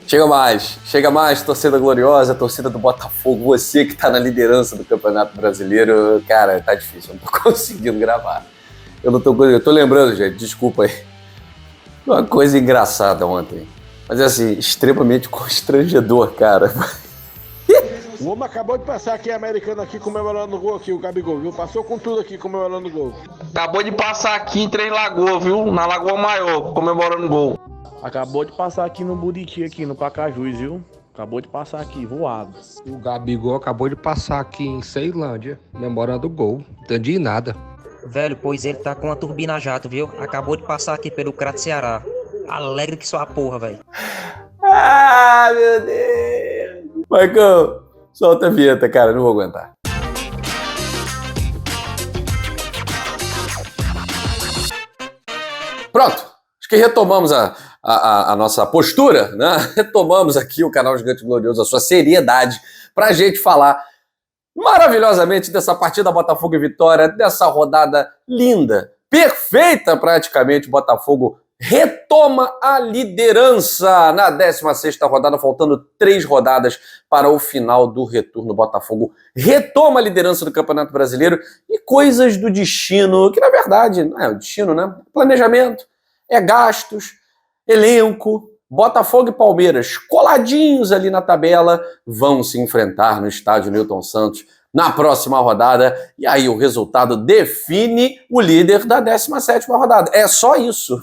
Chega mais, torcida gloriosa, torcida do Botafogo, você que tá na liderança do Campeonato Brasileiro, cara, tá difícil, eu não tô conseguindo gravar. Eu tô lembrando, gente, desculpa aí. Uma coisa engraçada ontem, mas é assim, extremamente constrangedor, cara. O homem acabou de passar aqui, americano aqui, comemorando o gol aqui, o Gabigol, viu? Passou com tudo aqui, comemorando o gol. Acabou de passar aqui em Três Lagoas, viu? Na Lagoa Maior, comemorando o gol. Acabou de passar aqui no Buriti, aqui no Pacajus, viu? Acabou de passar aqui, voado. O Gabigol acabou de passar aqui em Ceilândia, comemorando o gol. Não entendi nada. Velho, pois ele tá com uma turbina jato, viu? Acabou de passar aqui pelo Crato Ceará. Alegre que sua porra, velho. Ah, meu Deus! Marcão, solta a vinheta, cara, não vou aguentar. Pronto, acho que retomamos a nossa postura, né? Retomamos aqui o canal Gigante Glorioso, a sua seriedade, pra gente falar maravilhosamente dessa partida Botafogo e Vitória, dessa rodada linda, perfeita praticamente. Botafogo retoma a liderança na 16ª rodada, faltando 3 rodadas para o final do retorno. Botafogo retoma a liderança do Campeonato Brasileiro e coisas do destino, que na verdade não é o destino, né? Planejamento, é gastos, elenco. Botafogo e Palmeiras, coladinhos ali na tabela, vão se enfrentar no estádio Newton Santos na próxima rodada, e aí o resultado define o líder da 17ª rodada. É só isso,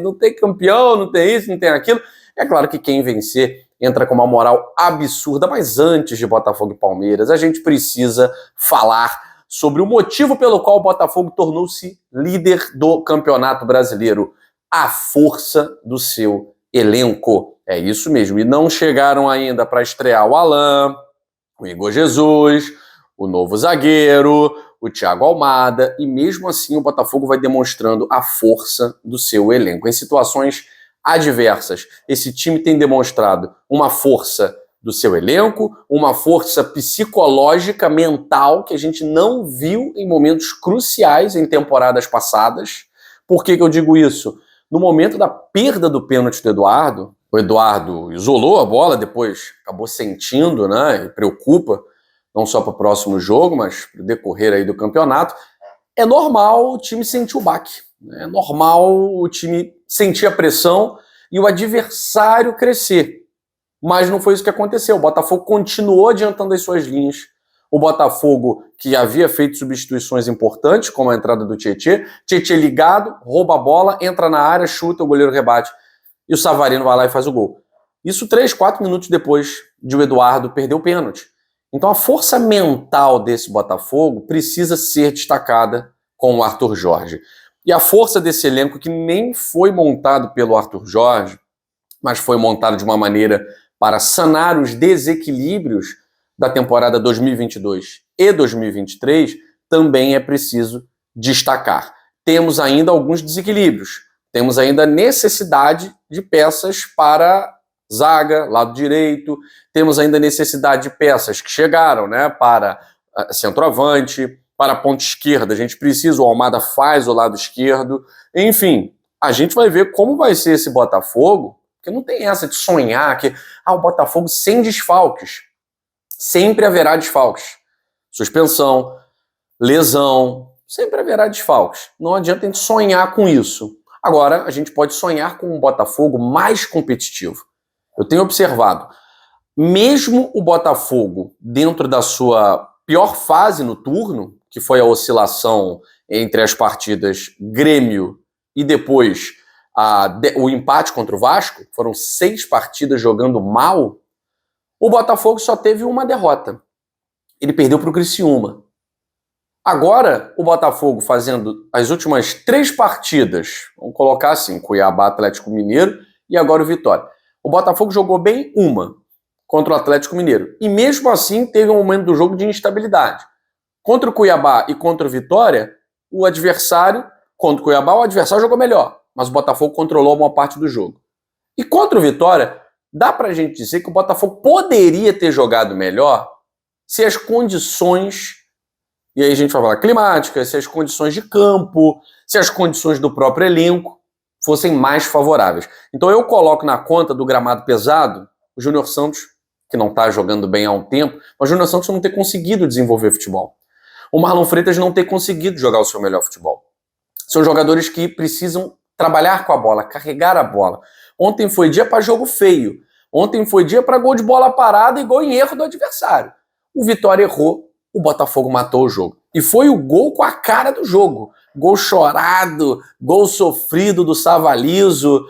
não tem campeão, não tem isso, não tem aquilo. É claro que quem vencer entra com uma moral absurda, mas antes de Botafogo e Palmeiras, a gente precisa falar sobre o motivo pelo qual o Botafogo tornou-se líder do Campeonato Brasileiro: a força do seu elenco. É isso mesmo. E não chegaram ainda para estrear o Alan, o Igor Jesus, o novo zagueiro, o Thiago Almada, e mesmo assim o Botafogo vai demonstrando a força do seu elenco. Em situações adversas, esse time tem demonstrado uma força do seu elenco, uma força psicológica, mental, que a gente não viu em momentos cruciais em temporadas passadas. Por que eu digo isso? No momento da perda do pênalti do Eduardo, o Eduardo isolou a bola, depois acabou sentindo, né, e preocupa, não só para o próximo jogo, mas para o decorrer aí do campeonato. É normal o time sentir o baque, é normal o time sentir a pressão e o adversário crescer. Mas não foi isso que aconteceu. O Botafogo continuou adiantando as suas linhas. O Botafogo, que havia feito substituições importantes, como a entrada do Tietê ligado, rouba a bola, entra na área, chuta, o goleiro rebate, e o Savarino vai lá e faz o gol. Isso 3, 4 minutos depois de o Eduardo perder o pênalti. Então a força mental desse Botafogo precisa ser destacada com o Arthur Jorge. E a força desse elenco, que nem foi montado pelo Arthur Jorge, mas foi montado de uma maneira para sanar os desequilíbrios da temporada 2022 e 2023, também é preciso destacar. Temos ainda alguns desequilíbrios, temos ainda necessidade de peças para zaga, lado direito, temos ainda necessidade de peças que chegaram, né, para centroavante, para a ponta esquerda. A gente precisa, o Almada faz o lado esquerdo. Enfim, a gente vai ver como vai ser esse Botafogo, porque não tem essa de sonhar que o Botafogo sem desfalques. Sempre haverá desfalques. Suspensão, lesão, sempre haverá desfalques. Não adianta a gente sonhar com isso. Agora, a gente pode sonhar com um Botafogo mais competitivo. Eu tenho observado, mesmo o Botafogo, dentro da sua pior fase no turno, que foi a oscilação entre as partidas Grêmio e depois o empate contra o Vasco, foram 6 partidas jogando mal, o Botafogo só teve uma derrota. Ele perdeu para o Criciúma. Agora, o Botafogo fazendo as últimas 3 partidas, vamos colocar assim, Cuiabá, Atlético Mineiro e agora o Vitória. O Botafogo jogou bem uma contra o Atlético Mineiro. E mesmo assim teve um momento do jogo de instabilidade. Contra o Cuiabá e contra o Vitória, contra o Cuiabá, o adversário jogou melhor. Mas o Botafogo controlou uma parte do jogo. E contra o Vitória, dá pra gente dizer que o Botafogo poderia ter jogado melhor se as condições, e aí a gente vai falar climáticas, se as condições de campo, se as condições do próprio elenco fossem mais favoráveis. Então eu coloco na conta do gramado pesado O Júnior Santos, que não está jogando bem há um tempo, mas o Júnior Santos não ter conseguido desenvolver futebol. O Marlon Freitas não ter conseguido jogar o seu melhor futebol. São jogadores que precisam trabalhar com a bola, carregar a bola. Ontem foi dia para jogo feio. Ontem foi dia para gol de bola parada e gol em erro do adversário. O Vitória errou, o Botafogo matou o jogo. E foi o gol com a cara do jogo. Gol chorado, gol sofrido do Savalizo.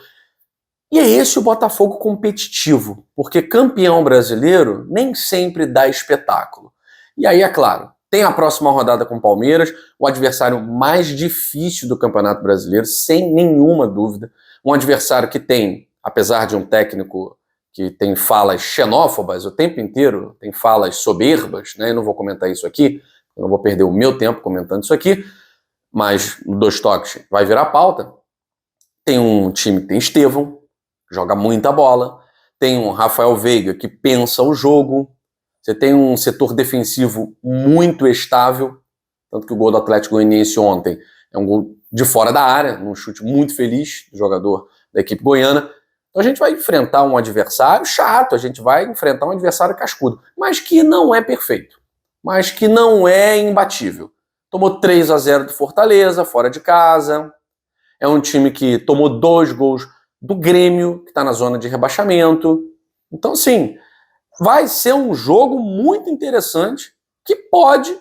E é esse o Botafogo competitivo, porque campeão brasileiro nem sempre dá espetáculo. E aí, é claro, tem a próxima rodada com o Palmeiras, o adversário mais difícil do Campeonato Brasileiro, sem nenhuma dúvida. Um adversário que tem, apesar de um técnico que tem falas xenófobas o tempo inteiro, tem falas soberbas, né? Eu não vou comentar isso aqui, eu não vou perder o meu tempo comentando isso aqui, mas no Dois Toques vai virar pauta. Tem um time que tem Estevão, joga muita bola, tem um Rafael Veiga que pensa o jogo, você tem um setor defensivo muito estável, tanto que o gol do Atlético Goianiense ontem é um gol de fora da área, um chute muito feliz do jogador da equipe goiana. Então a gente vai enfrentar um adversário chato, a gente vai enfrentar um adversário cascudo, mas que não é perfeito, mas que não é imbatível. Tomou 3-0 do Fortaleza, fora de casa. É um time que tomou 2 gols do Grêmio, que está na zona de rebaixamento. Então, sim, vai ser um jogo muito interessante que pode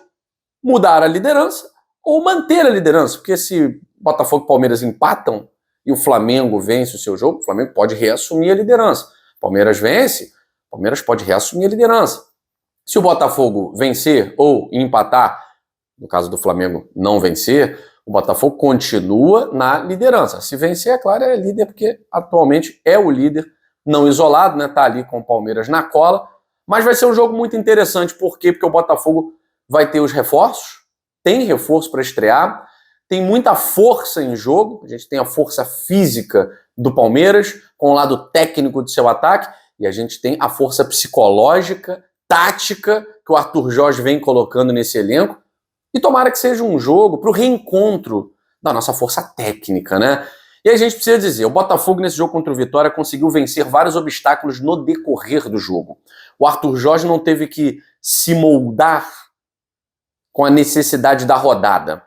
mudar a liderança ou manter a liderança, porque se Botafogo e Palmeiras empatam e o Flamengo vence o seu jogo, o Flamengo pode reassumir a liderança. Palmeiras vence, o Palmeiras pode reassumir a liderança. Se o Botafogo vencer ou empatar, no caso do Flamengo não vencer, o Botafogo continua na liderança. Se vencer, é claro, é líder, porque atualmente é o líder, não isolado, né? Tá ali com o Palmeiras na cola. Mas vai ser um jogo muito interessante. Por quê? Porque o Botafogo vai ter os reforços, tem reforço para estrear, tem muita força em jogo. A gente tem a força física do Palmeiras, com o lado técnico do seu ataque, e a gente tem a força psicológica, tática, que o Arthur Jorge vem colocando nesse elenco. E tomara que seja um jogo para o reencontro da nossa força técnica, né? E a gente precisa dizer, o Botafogo nesse jogo contra o Vitória conseguiu vencer vários obstáculos no decorrer do jogo. O Arthur Jorge não teve que se moldar com a necessidade da rodada.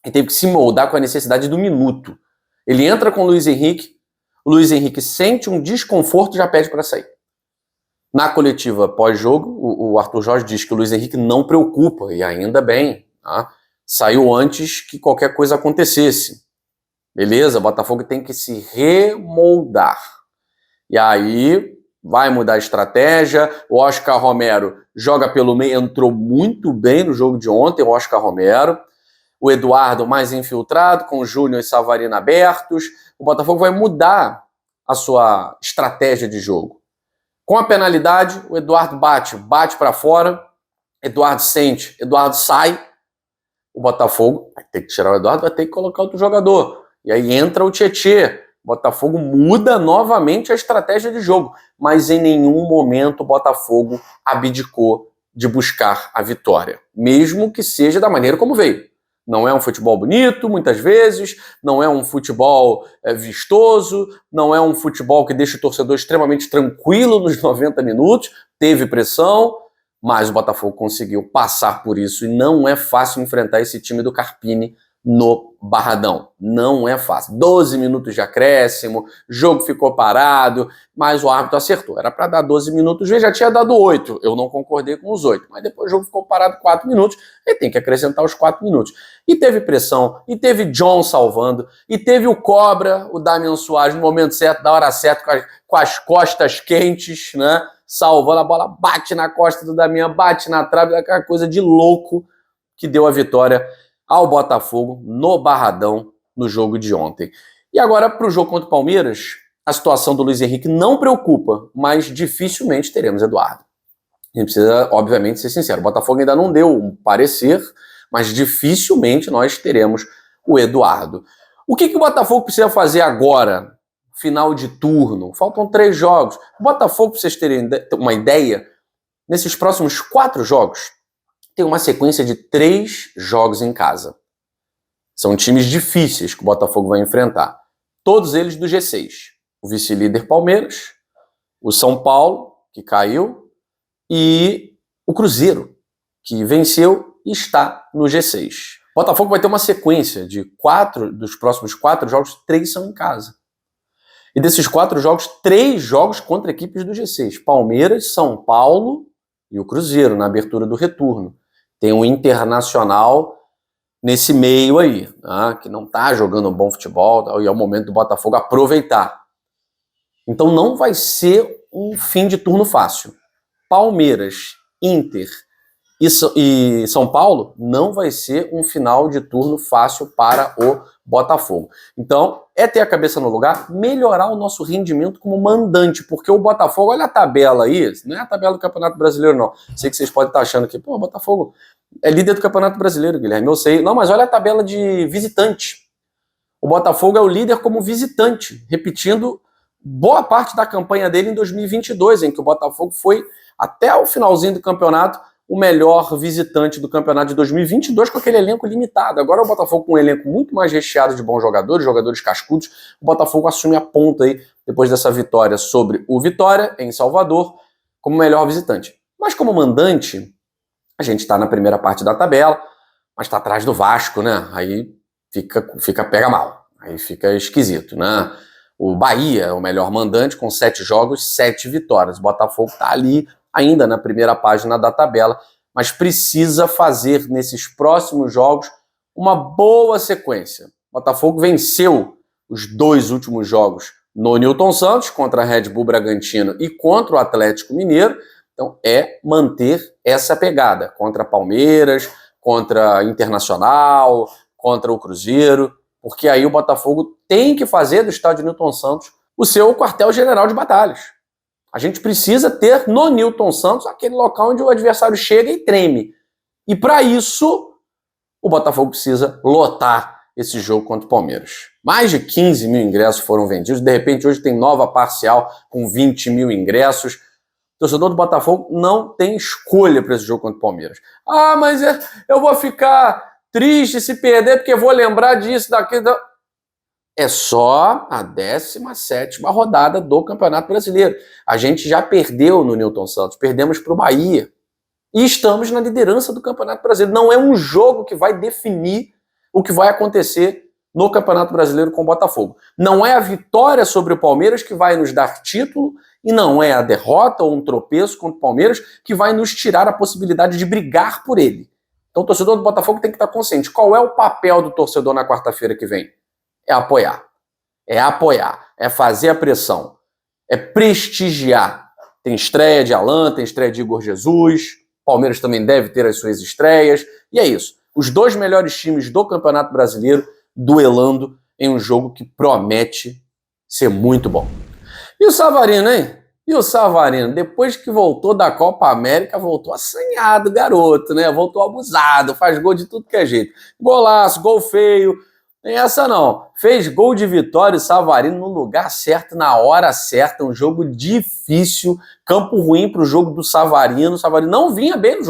Ele teve que se moldar com a necessidade do minuto. Ele entra com o Luiz Henrique sente um desconforto e já pede para sair. Na coletiva pós-jogo, o Arthur Jorge diz que o Luiz Henrique não preocupa, e ainda bem, tá? Saiu antes que qualquer coisa acontecesse. Beleza, o Botafogo tem que se remoldar. E aí vai mudar a estratégia. O Oscar Romero joga pelo meio, entrou muito bem no jogo de ontem, o Oscar Romero. O Eduardo mais infiltrado, com o Júnior e Savarino abertos. O Botafogo vai mudar a sua estratégia de jogo. Com a penalidade, o Eduardo bate para fora. Eduardo sente, Eduardo sai. O Botafogo vai ter que tirar o Eduardo, vai ter que colocar outro jogador. E aí entra o Tietê. O Botafogo muda novamente a estratégia de jogo, mas em nenhum momento o Botafogo abdicou de buscar a vitória, mesmo que seja da maneira como veio. Não é um futebol bonito, muitas vezes, não é um futebol vistoso, não é um futebol que deixa o torcedor extremamente tranquilo nos 90 minutos, teve pressão, mas o Botafogo conseguiu passar por isso e não é fácil enfrentar esse time do Carpini no Barradão. Não é fácil. 12 minutos de acréscimo, jogo ficou parado, mas o árbitro acertou. Era para dar 12 minutos, já tinha dado 8. Eu não concordei com os 8, mas depois o jogo ficou parado 4 minutos, e tem que acrescentar os 4 minutos. E teve pressão, e teve John salvando, e teve o Cobra, o Damian Suárez, no momento certo, na hora certa, com as costas quentes, né? Salvando, a bola bate na costa do Damian, bate na trave, aquela coisa de louco que deu a vitória ao Botafogo no Barradão no jogo de ontem. E agora, para o jogo contra o Palmeiras, a situação do Luiz Henrique não preocupa, mas dificilmente teremos Eduardo. A gente precisa, obviamente, ser sincero. O Botafogo ainda não deu um parecer, mas dificilmente nós teremos o Eduardo. O que o Botafogo precisa fazer agora, final de turno? Faltam 3 jogos. O Botafogo, para vocês terem uma ideia, nesses próximos 4 jogos, tem uma sequência de 3 jogos em casa. São times difíceis que o Botafogo vai enfrentar. Todos eles do G6. O vice-líder Palmeiras, o São Paulo que caiu, e o Cruzeiro, que venceu e está no G6. O Botafogo vai ter uma sequência de dos próximos 4 jogos, 3 são em casa. E desses 4 jogos, 3 jogos contra equipes do G6. Palmeiras, São Paulo e o Cruzeiro, na abertura do retorno. Tem um Internacional nesse meio aí, né, que não está jogando um bom futebol, e é o momento do Botafogo aproveitar. Então não vai ser um fim de turno fácil. Palmeiras, Inter e São Paulo não vai ser um final de turno fácil para o Botafogo. Então, é ter a cabeça no lugar, melhorar o nosso rendimento como mandante, porque o Botafogo, olha a tabela aí, não é a tabela do Campeonato Brasileiro, não. Sei que vocês podem estar achando que, pô, o Botafogo é líder do Campeonato Brasileiro, Guilherme, eu sei. Não, mas olha a tabela de visitante. O Botafogo é o líder como visitante, repetindo boa parte da campanha dele em 2022, em que o Botafogo foi, até o finalzinho do campeonato, o melhor visitante do campeonato de 2022 com aquele elenco limitado. Agora o Botafogo com um elenco muito mais recheado de bons jogadores, jogadores cascudos, o Botafogo assume a ponta aí, depois dessa vitória sobre o Vitória, em Salvador, como melhor visitante. Mas como mandante, a gente está na primeira parte da tabela, mas está atrás do Vasco, né? Aí pega mal, aí fica esquisito, né? O Bahia é o melhor mandante com 7 jogos, 7 vitórias. O Botafogo está ali ainda na primeira página da tabela, mas precisa fazer nesses próximos jogos uma boa sequência. O Botafogo venceu os 2 últimos jogos no Newton Santos, contra a Red Bull Bragantino e contra o Atlético Mineiro. Então é manter essa pegada contra Palmeiras, contra Internacional, contra o Cruzeiro, porque aí o Botafogo tem que fazer do estádio Newton Santos o seu quartel-general de batalhas. A gente precisa ter no Newton Santos aquele local onde o adversário chega e treme. E para isso, o Botafogo precisa lotar esse jogo contra o Palmeiras. Mais de 15 mil ingressos foram vendidos. De repente, hoje tem nova parcial com 20 mil ingressos. O torcedor do Botafogo não tem escolha para esse jogo contra o Palmeiras. Ah, mas eu vou ficar triste se perder porque eu vou lembrar disso, daquilo. É só a 17ª rodada do Campeonato Brasileiro. A gente já perdeu no Newton Santos, perdemos para o Bahia. E estamos na liderança do Campeonato Brasileiro. Não é um jogo que vai definir o que vai acontecer no Campeonato Brasileiro com o Botafogo. Não é a vitória sobre o Palmeiras que vai nos dar título e não é a derrota ou um tropeço contra o Palmeiras que vai nos tirar a possibilidade de brigar por ele. Então o torcedor do Botafogo tem que estar consciente. Qual é o papel do torcedor na quarta-feira que vem? É apoiar, é fazer a pressão, é prestigiar. Tem estreia de Alan, tem estreia de Igor Jesus, Palmeiras também deve ter as suas estreias, e é isso. Os 2 melhores times do Campeonato Brasileiro duelando em um jogo que promete ser muito bom. E o Savarino, hein? E o Savarino, depois que voltou da Copa América, voltou assanhado, garoto, né? Voltou abusado, faz gol de tudo que é jeito. Golaço, gol feio. Tem essa não. Fez gol de vitória o Savarino no lugar certo, na hora certa. Um jogo difícil, campo ruim para o jogo do Savarino. O Savarino não vinha bem no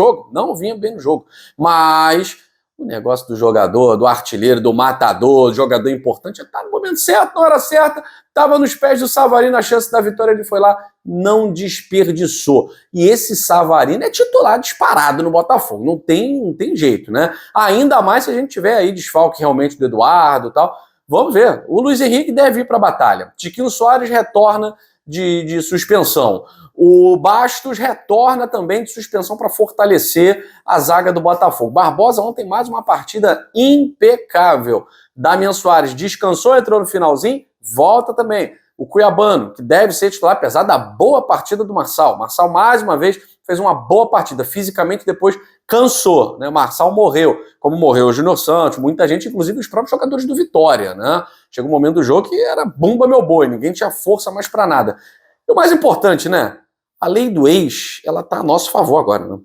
jogo. Mas o negócio do jogador, do artilheiro, do matador, do jogador importante, está no momento certo, na hora certa. Estava nos pés do Savarino, a chance da vitória, ele foi lá, não desperdiçou. E esse Savarino é titular disparado no Botafogo, não tem jeito, né? Ainda mais se a gente tiver aí desfalque realmente do Eduardo e tal. Vamos ver. O Luiz Henrique deve ir para a batalha. Tiquinho Soares retorna de suspensão. O Bastos retorna também de suspensão para fortalecer a zaga do Botafogo. Barbosa ontem mais uma partida impecável. Damian Soares descansou, entrou no finalzinho, volta também. O Cuiabano, que deve ser titular, apesar da boa partida do Marçal. Marçal, mais uma vez, fez uma boa partida. Fisicamente, depois cansou, né? O Marçal morreu, como morreu o Júnior Santos, muita gente, inclusive os próprios jogadores do Vitória, né? Chegou um momento do jogo que era bumba meu boi, ninguém tinha força mais para nada. E o mais importante, né? A lei do ex, ela tá a nosso favor agora, né?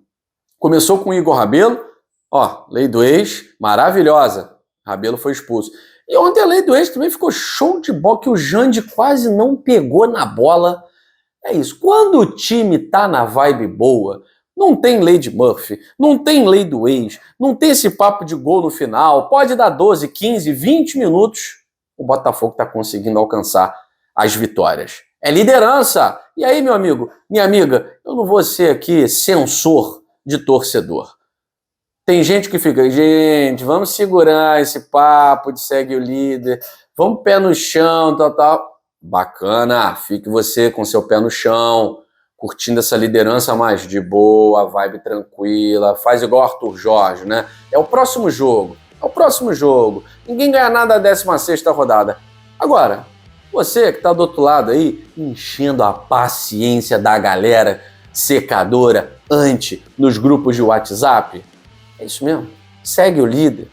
Começou com o Igor Rabelo, ó, lei do ex, maravilhosa. Rabelo foi expulso. E ontem a lei do ex também ficou show de bola, que o Jandi quase não pegou na bola. É isso, quando o time tá na vibe boa, não tem lei de Murphy, não tem lei do ex, não tem esse papo de gol no final, pode dar 12, 15, 20 minutos, o Botafogo tá conseguindo alcançar as vitórias. É liderança, E aí, meu amigo, minha amiga, eu não vou ser aqui censor de torcedor. Tem gente que fica, gente, vamos segurar esse papo de segue o líder, vamos pé no chão, tal. Bacana, fique você com seu pé no chão, curtindo essa liderança mais de boa, vibe tranquila, faz igual Arthur Jorge, né? É o próximo jogo. Ninguém ganha nada da 16ª rodada. Agora, você que tá do outro lado aí, enchendo a paciência da galera secadora, nos grupos de WhatsApp, é isso mesmo. Segue o líder.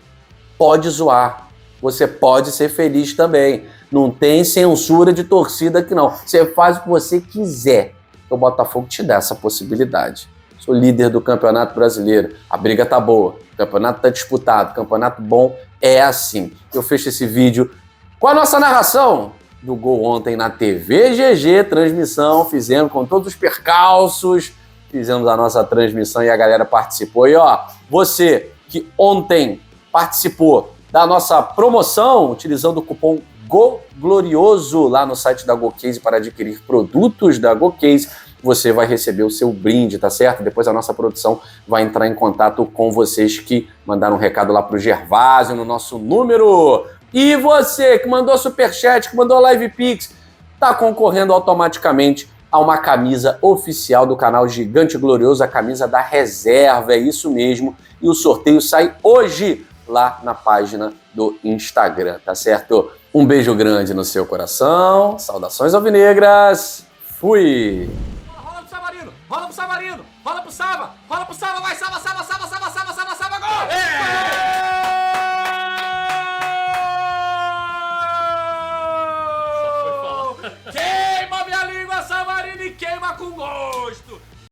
Pode zoar. Você pode ser feliz também. Não tem censura de torcida aqui não. Você faz o que você quiser. O Botafogo te dá essa possibilidade. Sou líder do Campeonato Brasileiro. A briga tá boa. O campeonato tá disputado. O campeonato bom é assim. Eu fecho esse vídeo com a nossa narração do gol ontem na TV GG. Transmissão. Fizemos com todos os percalços. Fizemos a nossa transmissão e a galera participou. E ó, você que ontem participou da nossa promoção, utilizando o cupom GOLORIOSO lá no site da GoCase para adquirir produtos da GoCase, você vai receber o seu brinde, tá certo? Depois a nossa produção vai entrar em contato com vocês que mandaram um recado lá pro Gervásio no nosso número. E você que mandou superchat, que mandou live pix, tá concorrendo automaticamente a uma camisa oficial do canal Gigante Glorioso, a camisa da reserva, é isso mesmo. E o sorteio sai hoje lá na página do Instagram, tá certo? Um beijo grande no seu coração, saudações alvinegras, fui! Rola pro Savarino, rola pro Savarino, rola pro Sava, vai, Sava, gol!